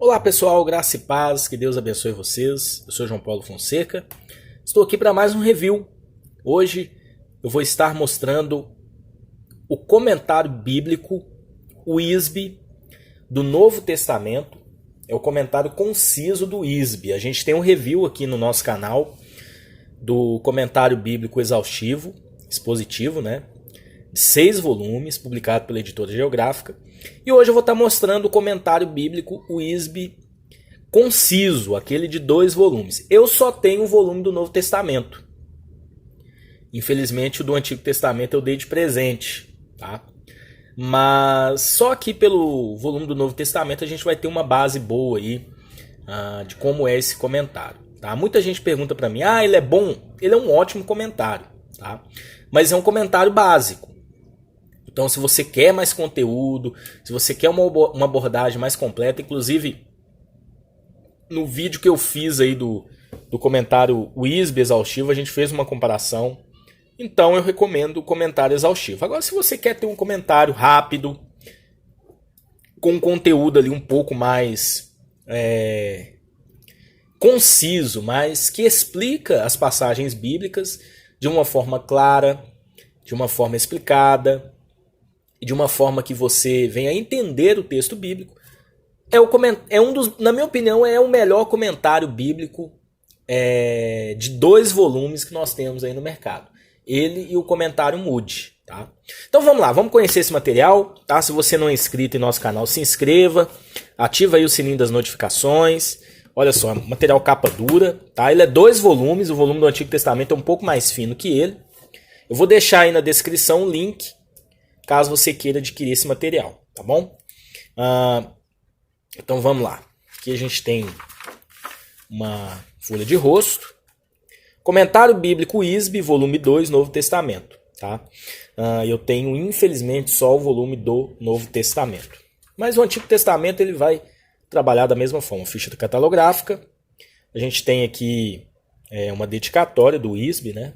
Olá pessoal, graça e paz, que Deus abençoe vocês. Eu sou João Paulo Fonseca, estou aqui para mais um review. Hoje eu vou estar mostrando o comentário bíblico, o ISB, do Novo Testamento. É o comentário conciso do ISB. A gente tem um review aqui no nosso canal do comentário bíblico exaustivo, expositivo, né? De 6 volumes, publicado pela Editora Geográfica. E hoje eu vou estar mostrando o comentário bíblico, o ISB conciso, aquele de 2 volumes. Eu só tenho um volume do Novo Testamento. Infelizmente o do Antigo Testamento eu dei de presente, tá? Mas só aqui pelo volume do Novo Testamento a gente vai ter uma base boa aí de como é esse comentário, tá? Muita gente pergunta para mim, ele é bom? Ele é um ótimo comentário, tá? Mas é um comentário básico. Então, se você quer mais conteúdo, se você quer uma abordagem mais completa, inclusive no vídeo que eu fiz aí do comentário ISB exaustivo, a gente fez uma comparação. Então, eu recomendo o comentário exaustivo. Agora, se você quer ter um comentário rápido, com conteúdo ali um pouco mais conciso, mas que explica as passagens bíblicas de uma forma clara, de uma forma explicada, de uma forma que você venha entender o texto bíblico, na minha opinião, é o melhor comentário bíblico de 2 volumes que nós temos aí no mercado. Ele e o comentário Moody, tá? Então vamos lá, vamos conhecer esse material, tá? Se você não é inscrito em nosso canal, se inscreva, ativa aí o sininho das notificações. Olha só, material capa dura, tá? Ele é 2 volumes, o volume do Antigo Testamento é um pouco mais fino que ele. Eu vou deixar aí na descrição o link, caso você queira adquirir esse material, tá bom? Então vamos lá. Aqui a gente tem uma folha de rosto. Comentário Bíblico ISB, volume 2, Novo Testamento. Tá? Eu tenho, infelizmente, só o volume do Novo Testamento. Mas o Antigo Testamento ele vai trabalhar da mesma forma. Ficha catalográfica. A gente tem aqui uma dedicatória do ISB, né?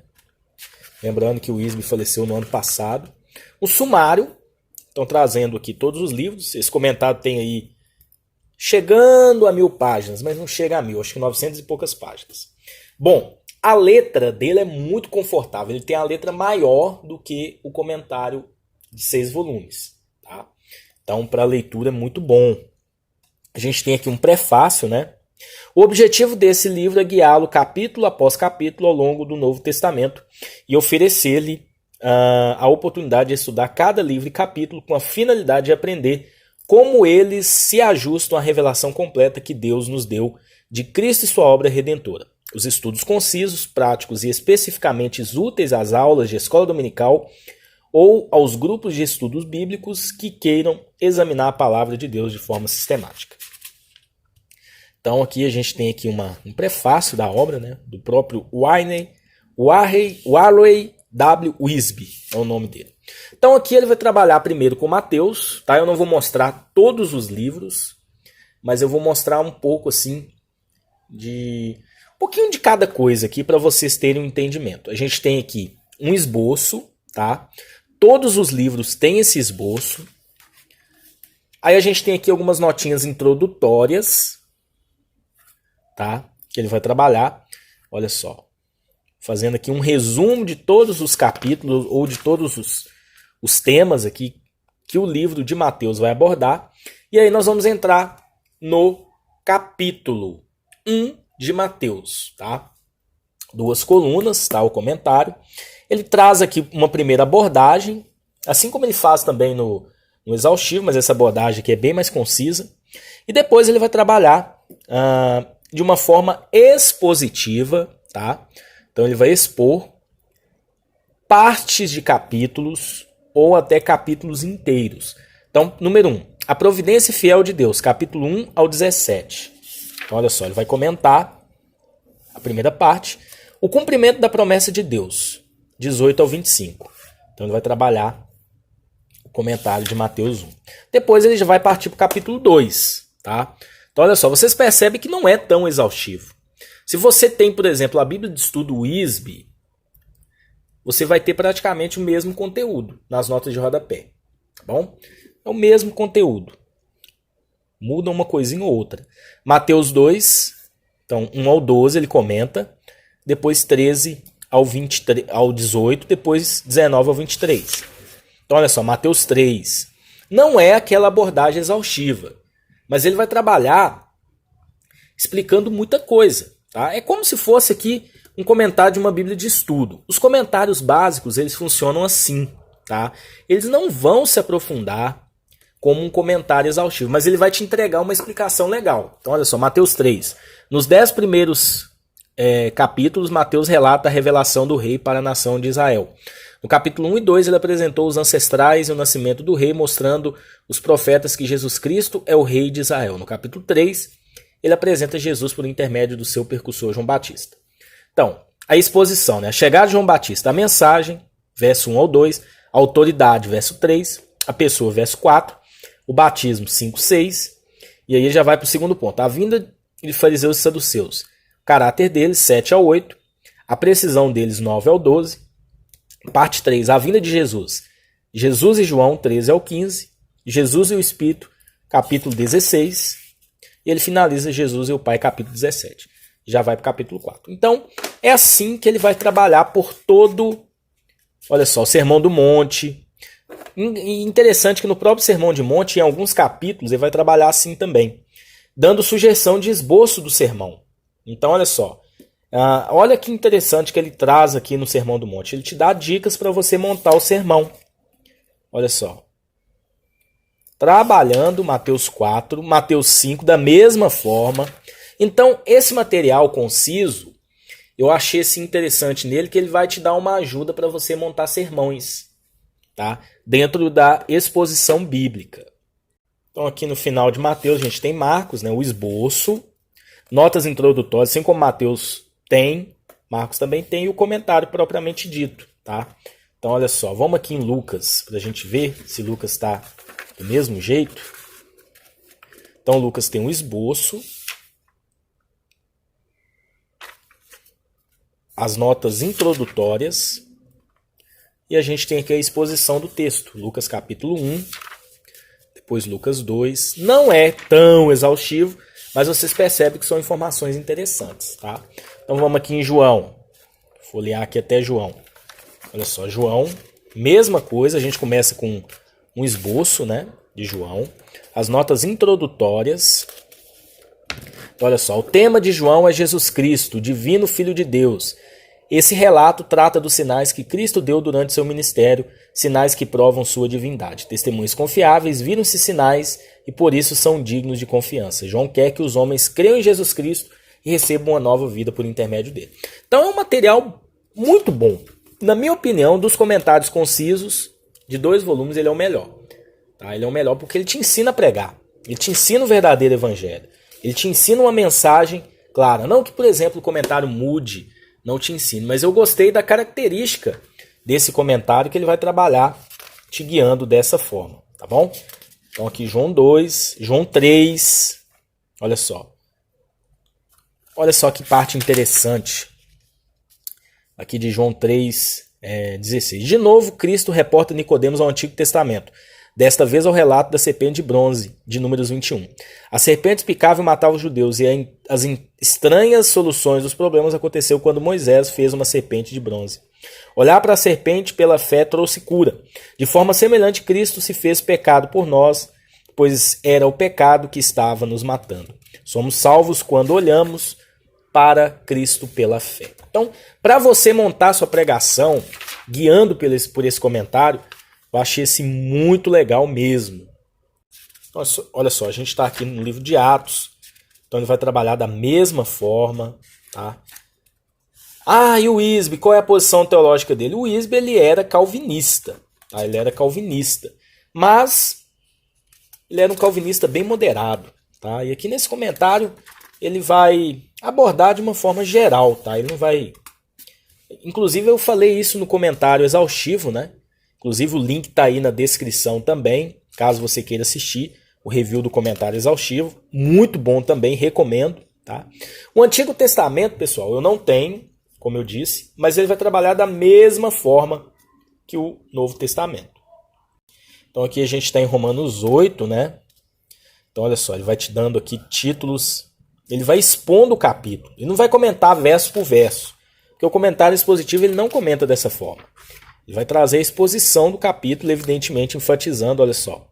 Lembrando que o ISB faleceu no ano passado. O sumário, estão trazendo aqui todos os livros. Esse comentário tem aí chegando a 1000 páginas, mas não chega a 1000, acho que 900 e poucas páginas. Bom, a letra dele é muito confortável, ele tem a letra maior do que o comentário de 6 volumes. Tá? Então, para leitura é muito bom. A gente tem aqui um prefácio, né? O objetivo desse livro é guiá-lo capítulo após capítulo ao longo do Novo Testamento e oferecer-lhe a oportunidade de estudar cada livro e capítulo com a finalidade de aprender como eles se ajustam à revelação completa que Deus nos deu de Cristo e sua obra redentora. Os estudos concisos, práticos e especificamente úteis às aulas de escola dominical ou aos grupos de estudos bíblicos que queiram examinar a palavra de Deus de forma sistemática. Então aqui a gente tem aqui um prefácio da obra, né, do próprio Warley W. ISB é o nome dele. Então aqui ele vai trabalhar primeiro com Mateus, tá? Eu não vou mostrar todos os livros, mas eu vou mostrar um pouco assim um pouquinho de cada coisa aqui para vocês terem um entendimento. A gente tem aqui um esboço, tá? Todos os livros têm esse esboço. Aí a gente tem aqui algumas notinhas introdutórias, tá? Que ele vai trabalhar. Olha só. Fazendo aqui um resumo de todos os capítulos ou de todos os temas aqui que o livro de Mateus vai abordar. E aí nós vamos entrar no capítulo 1 de Mateus, tá? 2 colunas, tá? O comentário. Ele traz aqui uma primeira abordagem, assim como ele faz também no exaustivo, mas essa abordagem aqui é bem mais concisa. E depois ele vai trabalhar de uma forma expositiva, tá? Então ele vai expor partes de capítulos ou até capítulos inteiros. Então, número 1, a providência fiel de Deus, capítulo 1 ao 17. Então, olha só, ele vai comentar a primeira parte, o cumprimento da promessa de Deus, 18 ao 25. Então ele vai trabalhar o comentário de Mateus 1. Depois ele já vai partir para o capítulo 2. Tá? Então, olha só, vocês percebem que não é tão exaustivo. Se você tem, por exemplo, a Bíblia de Estudo ISB, você vai ter praticamente o mesmo conteúdo nas notas de rodapé. Tá bom? É o mesmo conteúdo. Muda uma coisinha ou outra. Mateus 2, então 1 ao 12 ele comenta, depois 13 ao 18, depois 19 ao 23. Então olha só, Mateus 3 não é aquela abordagem exaustiva, mas ele vai trabalhar explicando muita coisa. Tá? É como se fosse aqui um comentário de uma Bíblia de estudo. Os comentários básicos eles funcionam assim. Tá? Eles não vão se aprofundar como um comentário exaustivo, mas ele vai te entregar uma explicação legal. Então olha só, Mateus 3. Nos 10 primeiros capítulos, Mateus relata a revelação do rei para a nação de Israel. No capítulo 1 e 2, ele apresentou os ancestrais e o nascimento do rei, mostrando os profetas que Jesus Cristo é o rei de Israel. No capítulo 3, ele apresenta Jesus por intermédio do seu percussor João Batista. Então, a exposição, né? A chegada de João Batista, a mensagem, verso 1 ao 2, a autoridade, verso 3, a pessoa, verso 4, o batismo, 5, 6, e aí ele já vai para o segundo ponto. A vinda de fariseus e saduceus, o caráter deles, 7 ao 8, a precisão deles, 9 ao 12, parte 3, a vinda de Jesus, Jesus e João, 13 ao 15, Jesus e o Espírito, capítulo 16, e ele finaliza Jesus e o Pai, capítulo 17. Já vai para o capítulo 4. Então, é assim que ele vai trabalhar por todo, olha só, o Sermão do Monte. E interessante que no próprio Sermão do Monte, em alguns capítulos, ele vai trabalhar assim também, dando sugestão de esboço do sermão. Então, olha só, olha que interessante que ele traz aqui no Sermão do Monte. Ele te dá dicas para você montar o sermão. Olha só. Trabalhando Mateus 4, Mateus 5, da mesma forma. Então, esse material conciso, eu achei assim, interessante nele, que ele vai te dar uma ajuda para você montar sermões, tá? Dentro da exposição bíblica. Então, aqui no final de Mateus, a gente tem Marcos, né? O esboço, notas introdutórias, assim como Mateus tem, Marcos também tem, e o comentário propriamente dito, tá? Então, olha só, vamos aqui em Lucas, para a gente ver se Lucas está do mesmo jeito. Então, Lucas tem um esboço, as notas introdutórias, e a gente tem aqui a exposição do texto. Lucas capítulo 1, depois Lucas 2. Não é tão exaustivo, mas vocês percebem que são informações interessantes. Tá? Então vamos aqui em João. Vou folhear aqui até João. Olha só, João, mesma coisa. A gente começa com um esboço, né, de João. As notas introdutórias. Então, olha só, o tema de João é Jesus Cristo, o divino Filho de Deus. Esse relato trata dos sinais que Cristo deu durante seu ministério, sinais que provam sua divindade. Testemunhos confiáveis viram esses sinais e por isso são dignos de confiança. João quer que os homens creiam em Jesus Cristo e recebam uma nova vida por intermédio dele. Então é um material muito bom. Na minha opinião, dos comentários concisos, de 2 volumes, ele é o melhor. Tá? Ele é o melhor porque ele te ensina a pregar. Ele te ensina o verdadeiro evangelho. Ele te ensina uma mensagem clara. Não que, por exemplo, o comentário mude, não te ensine, mas eu gostei da característica desse comentário que ele vai trabalhar te guiando dessa forma, tá bom? Então aqui João 2, João 3, olha só. Olha só que parte interessante. Aqui de João 3, 16. De novo, Cristo reporta Nicodemos ao Antigo Testamento. Desta vez ao relato da serpente de bronze, de Números 21. A serpente picava e matava os judeus, e as estranhas soluções dos problemas aconteceu quando Moisés fez uma serpente de bronze. Olhar para a serpente pela fé trouxe cura. De forma semelhante, Cristo se fez pecado por nós, pois era o pecado que estava nos matando. Somos salvos quando olhamos para Cristo pela fé. Então, para você montar sua pregação, guiando por esse comentário, eu achei esse muito legal mesmo. Olha só, a gente está aqui no livro de Atos. Então ele vai trabalhar da mesma forma. Tá? E o Wisby, qual é a posição teológica dele? O Wisby, ele era calvinista. Tá? Ele era calvinista. Mas ele era um calvinista bem moderado. Tá? E aqui nesse comentário ele vai abordar de uma forma geral. Tá? Ele não vai... Inclusive eu falei isso no comentário exaustivo, né? Inclusive o link está aí na descrição também, caso você queira assistir o review do comentário exaustivo. Muito bom também, recomendo. Tá? O Antigo Testamento, pessoal, eu não tenho, como eu disse, mas ele vai trabalhar da mesma forma que o Novo Testamento. Então aqui a gente está em Romanos 8, né? Então, olha só, ele vai te dando aqui títulos, ele vai expondo o capítulo. Ele não vai comentar verso por verso, porque o comentário expositivo ele não comenta dessa forma. Ele vai trazer a exposição do capítulo, evidentemente enfatizando, olha só,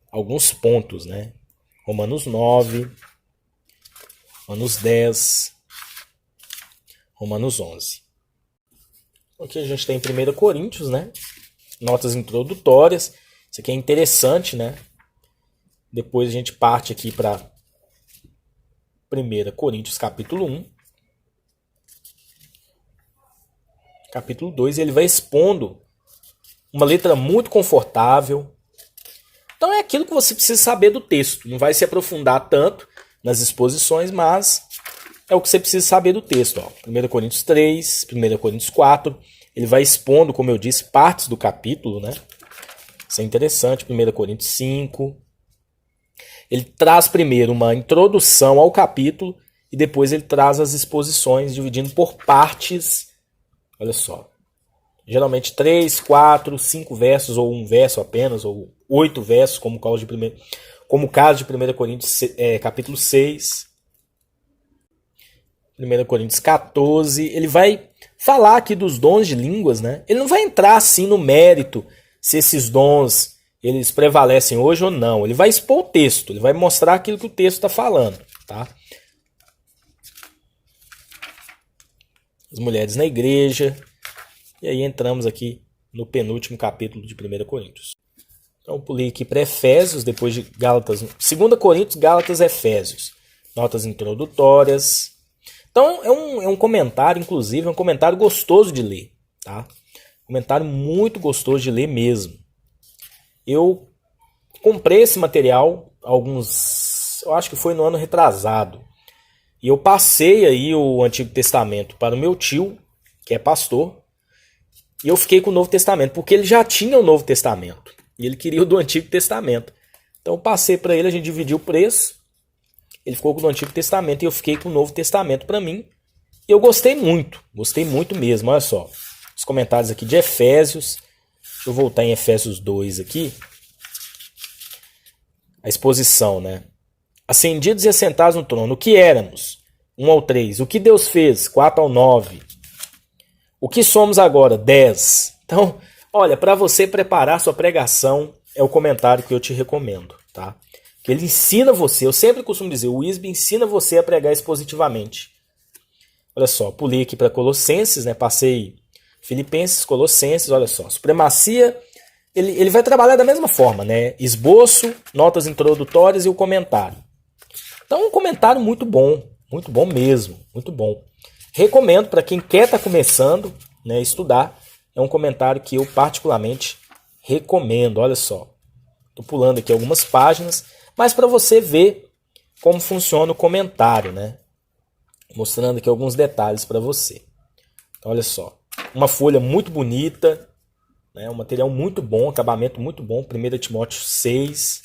alguns pontos, né? Romanos 9, Romanos 10, Romanos 11. Aqui a gente tem 1 Coríntios, né? Notas introdutórias. Isso aqui é interessante, né? Depois a gente parte aqui para 1 Coríntios capítulo 1. Capítulo 2, ele vai expondo uma letra muito confortável. Então é aquilo que você precisa saber do texto. Não vai se aprofundar tanto nas exposições, mas é o que você precisa saber do texto. Ó. 1 Coríntios 3, 1 Coríntios 4, ele vai expondo, como eu disse, partes do capítulo, né? Isso é interessante. 1 Coríntios 5. Ele traz primeiro uma introdução ao capítulo e depois ele traz as exposições, dividindo por partes. Olha só. Geralmente 3, 4, 5 versos, ou um verso apenas, ou 8 versos, como o caso de 1 Coríntios capítulo 6. 1 Coríntios 14. Ele vai falar aqui dos dons de línguas, né? Ele não vai entrar assim no mérito se esses dons eles prevalecem hoje ou não. Ele vai expor o texto, ele vai mostrar aquilo que o texto está falando, tá? As mulheres na igreja. E aí entramos aqui no penúltimo capítulo de 1 Coríntios. Então eu pulei aqui para Efésios, depois de Gálatas. 2 Coríntios, Gálatas, Efésios. Notas introdutórias. Então é um comentário, inclusive, é um comentário gostoso de ler, tá? Comentário muito gostoso de ler mesmo. Eu comprei esse material eu acho que foi no ano retrasado. E eu passei aí o Antigo Testamento para o meu tio, que é pastor, e eu fiquei com o Novo Testamento, porque ele já tinha o Novo Testamento, e ele queria o do Antigo Testamento. Então eu passei para ele, a gente dividiu o preço, ele ficou com o do Antigo Testamento e eu fiquei com o Novo Testamento para mim. E eu gostei muito mesmo. Olha só, os comentários aqui de Efésios. Deixa eu voltar em Efésios 2 aqui. A exposição, né? Ascendidos e assentados no trono, o que éramos? 1 ao 3. O que Deus fez? 4 ao 9. O que somos agora? 10. Então, olha, para você preparar sua pregação, é o comentário que eu te recomendo, tá? Que ele ensina você, eu sempre costumo dizer, o ISB ensina você a pregar expositivamente. Olha só, pulei aqui para Colossenses, né? Passei Filipenses, Colossenses, olha só. Supremacia, ele vai trabalhar da mesma forma, né? Esboço, notas introdutórias e o comentário. Então, um comentário muito bom mesmo, muito bom. Recomendo para quem quer estar começando, né, a estudar. É um comentário que eu particularmente recomendo. Olha só, estou pulando aqui algumas páginas, mas para você ver como funciona o comentário, né? Mostrando aqui alguns detalhes para você. Então, olha só, uma folha muito bonita, né? Um material muito bom, acabamento muito bom. 1 Timóteo 6,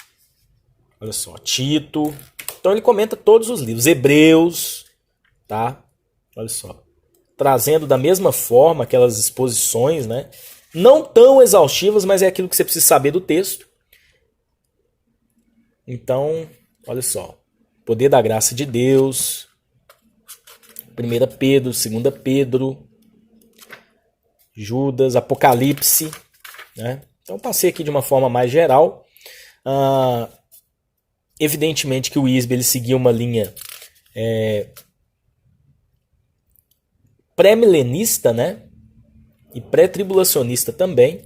olha só, Tito. Então ele comenta todos os livros, Hebreus, tá? Olha só, trazendo da mesma forma aquelas exposições, né? Não tão exaustivas, mas é aquilo que você precisa saber do texto. Então, olha só, poder da graça de Deus, 1 Pedro, 2 Pedro, Judas, Apocalipse, né? Então passei aqui de uma forma mais geral. Evidentemente que o ISB ele seguia uma linha pré-milenista, né? E pré-tribulacionista também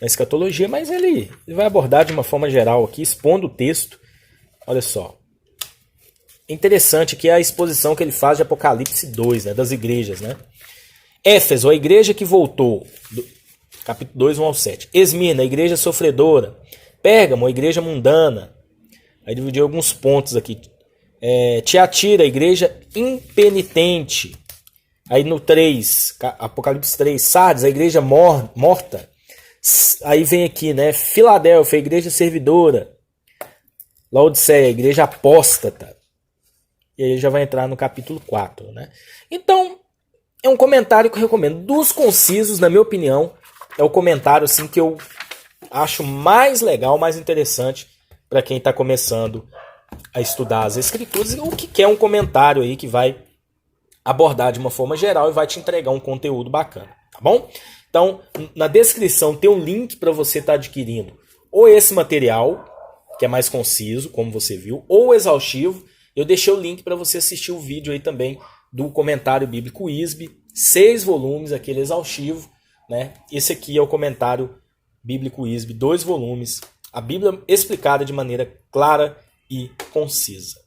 na escatologia, mas ele vai abordar de uma forma geral aqui, expondo o texto. Olha só. Interessante que é a exposição que ele faz de Apocalipse 2, né? Das igrejas, né? Éfeso, a igreja que voltou, capítulo 2, 1 ao 7. Esmirna, a igreja sofredora. Pérgamo, a igreja mundana. Aí dividiu alguns pontos aqui. Tiatira, a igreja impenitente. Aí no 3, Apocalipse 3, Sardes, a igreja morta. Aí vem aqui, né? Filadélfia, a igreja servidora. Laodiceia, a igreja apóstata. E aí já vai entrar no capítulo 4, né? Então, é um comentário que eu recomendo. Dos concisos, na minha opinião, é o comentário assim, que eu acho mais legal, mais interessante para quem está começando a estudar as escrituras ou que quer um comentário aí que vai abordar de uma forma geral e vai te entregar um conteúdo bacana, tá bom? Então, na descrição tem um link para você estar adquirindo ou esse material, que é mais conciso, como você viu, ou exaustivo. Eu deixei o link para você assistir o vídeo aí também do comentário bíblico ISB, 6 volumes, aquele exaustivo, né? Esse aqui é o comentário bíblico ISB, 2 volumes, a Bíblia explicada de maneira clara e concisa.